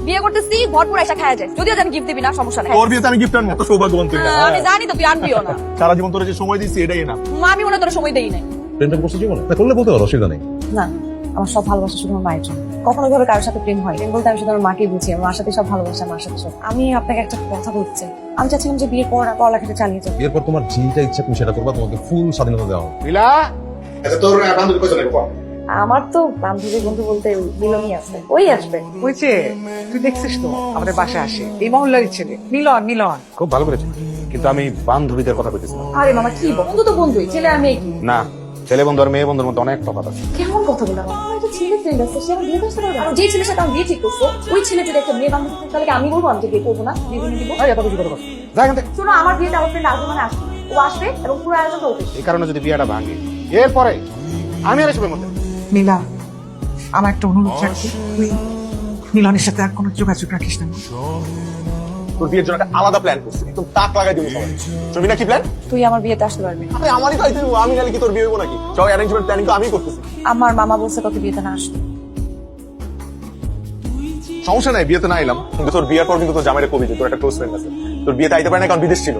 বিয়ে করতেছি ভরপুর আইসা খাওয়া যায়, যদিও জানি গিফট দিবি না, সমস্যা নাই। তোর বিয়েতে আমি গিফট আনবো, তো সৌভাগ্যবান তুই না। আমি জানি তো তুই আনবিও না। সারা জীবন তোর যে সময় দিচ্ছি এটাই না। আমি মনে হয় তোর সময় দেই নাই। প্রেমটা করছিস জীবনে? না করলে বলতে পারো, অসুবিধা নেই। না, আমার সব ভালোবাসা শুধু আমার মায়ের জন্য। কখনো ভাবে কারোর সাথে প্রেম হয়, প্রেম বলতে আমি শুধু আমার মাকেই বুঝি। আমার মার সাথে সব ভালোবাসা, মার সাথে সব। আমি আপনাকে একটা কথা বলতে চাই। আমি চাচ্ছিলাম যে বিয়ের পর পড়ালেখাটা চালিয়ে যাবো। এরপর তোমার যেটা ইচ্ছা তুমি সেটা করবা, তোমাকে ফুল স্বাধীনতা দেওয়া হবে। মিলা, আচ্ছা তোর বান্ধবী কয়জন আসবে? আমার তো বান্ধবী বন্ধু বলতে মিলনই আছে, ওই আসবে। ওই যে তুই দেখছিস তো আমাদের বাসায় আসে এই মহল্লারই ছেলে মিলন। মিলন খুব ভালো করেছে, কিন্তু আমি বান্ধবীদের কথা বলতেছিলাম। আরে মামা কি বন্ধু তো বন্ধুই, ছেলে আর মেয়ে কি? না, ছেলে বন্ধু আর মেয়ে বন্ধুর মধ্যে অনেক তফাৎ আছে। কেমন কথা বললাম? আমার একটা ছেলে ফ্রেন্ড আছে, সে আমার বিয়ে করতে পারবে। আর যে ছেলের সাথে আমি বিয়ে ঠিক করছো, ওই ছেলে যদি একটা মেয়ে বান্ধবী থাকে, তাহলে কি আমি বলবো আমি যে বিয়ে করবো না, বিয়ে ভেঙে দিব? এত কিছু কথা বল। যা এখান থেকে। শোনো, আমার বিয়েতে আমার ফ্রেন্ড আরেকজন আসবে, ও আসবে এবং পুরো আয়োজনটা ওকে। এই কারণে যদি বিয়েটা ভাঙে, এরপরে আমি আর এসবের মধ্যে। মিলা, আমার একটা অনুরোধ রাখছি, তুই মিলনের সাথে আর কোনো যোগাযোগ রাখিস না। তোর বিয়ের জন্য একটা আলাদা প্ল্যান করছি, একদম তাক লাগাই দিব সবাই। শুনবি না কি প্ল্যান? তুই আমার বিয়েতে আসতে পারবি। আরে আমারই তো আইতে দিব, আমি নালে কি তোর বিয়ে হইব নাকি? সব অ্যারেঞ্জমেন্ট প্ল্যানিং তো আমিই করতেছি। আমার মামা বলছে তোকে বিয়েতে না আসতে। সমস্যা নাই, বিয়েতে না এলাম, কিন্তু তোর বিয়ের পর কিন্তু তোর জামাইরে কবি যে তোর একটা ক্লোজ ফ্রেন্ড আছে, তোর বিয়েতে আইতে পারে না কারণ বিদেশ ছিল।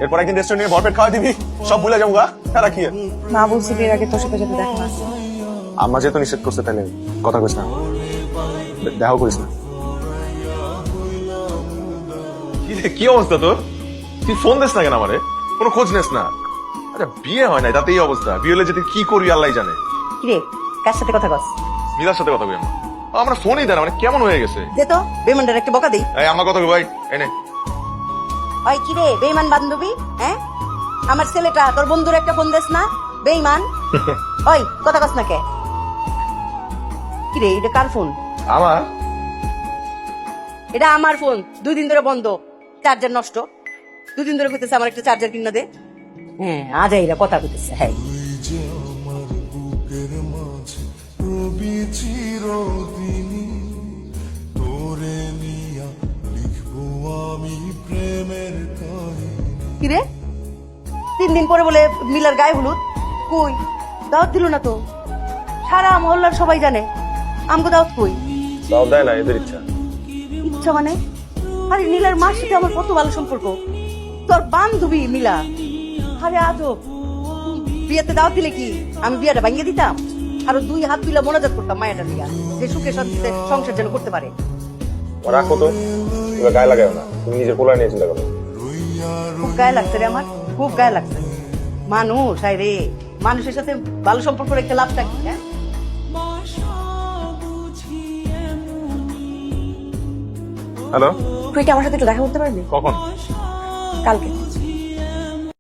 এরপর একদিন রেস্টুরেন্ট নিয়ে ভরপেট খাওয়া দিবি, সব ভুলে যাবো গা। তারা কি মা বলছে বিয়ের আগে তোর সাথে যাতে দেখা না। আম্মা যেহেতু নিষেধ করছে, তাহলে কথা কইস না, দেখাও করিস না। কি অবস্থা তোর? তুই ফোন দিস না কেন আমারে? কোনো খোঁজ নেস না? আচ্ছা বিয়ে হয় নাই তাতে এই অবস্থা, বিয়ে হলে যে তুই কি করবি আল্লাহ জানে। কিরে কার সাথে কথা কস? মিলার সাথে কথা কই আমার, আমরা ফোনই দেয় না, মানে কেমন হয়ে গেছে। দে তো বেমানটার একটা বকা দেই। এই আমার কথা কই ভাই, এনে ওই কিরে বেইমান বান্ধবী, হ্যাঁ আমার ছেলেটা তোর বন্ধুর একটা ফোন দেস না, বেইমান। ওই কথা কস না কে? কিরে এটা কার ফোন? আমার। এটা আমার ফোন, 2 দিন ধরে বন্ধ, চার্জার নষ্ট। 2 দিন ধরে কইতেছে আমার একটা চার্জার কিনা দে। হ্যাঁ আজাইরা কথা কইতেছে। হ্যাঁ কিরে 3 দিন পরে বলে মিলার গায়ে হলুদ, কই দাওয়াত দিল না তো? সারা মহল্লার সবাই জানে, আমগো দাওয়াত কই? দাও দেয় না, এদের ইচ্ছা। ইচ্ছা মানে? আরে নীলার মার সাথে আমার কত ভালো সম্পর্ক, তোর বান্ধবী মিলা। আরে আজব, বিয়েতে দাওয়াত দিলে কি আমি বিয়েটা ভাঙিয়ে দিতাম? আরো 2 হাত তুলে মোনাজাত করতাম মায়াটা নিয়ে, যে সুখে শান্তিতে সংসার যেন করতে পারে। রাখো তো, তুমি গায়ে লাগাও না, তুমি নিজের পোলা নিয়ে চিন্তা করো। খুব গায়ে লাগছে রে আমার, খুব গায়ে লাগছে। মানুষ হায় রে, মানুষের সাথে ভালো সম্পর্ক রেখে লাভটা কি? হ্যাঁ হ্যালো, তুই কি আমার সাথে একটু দেখা করতে পারবি? কখন? কালকে।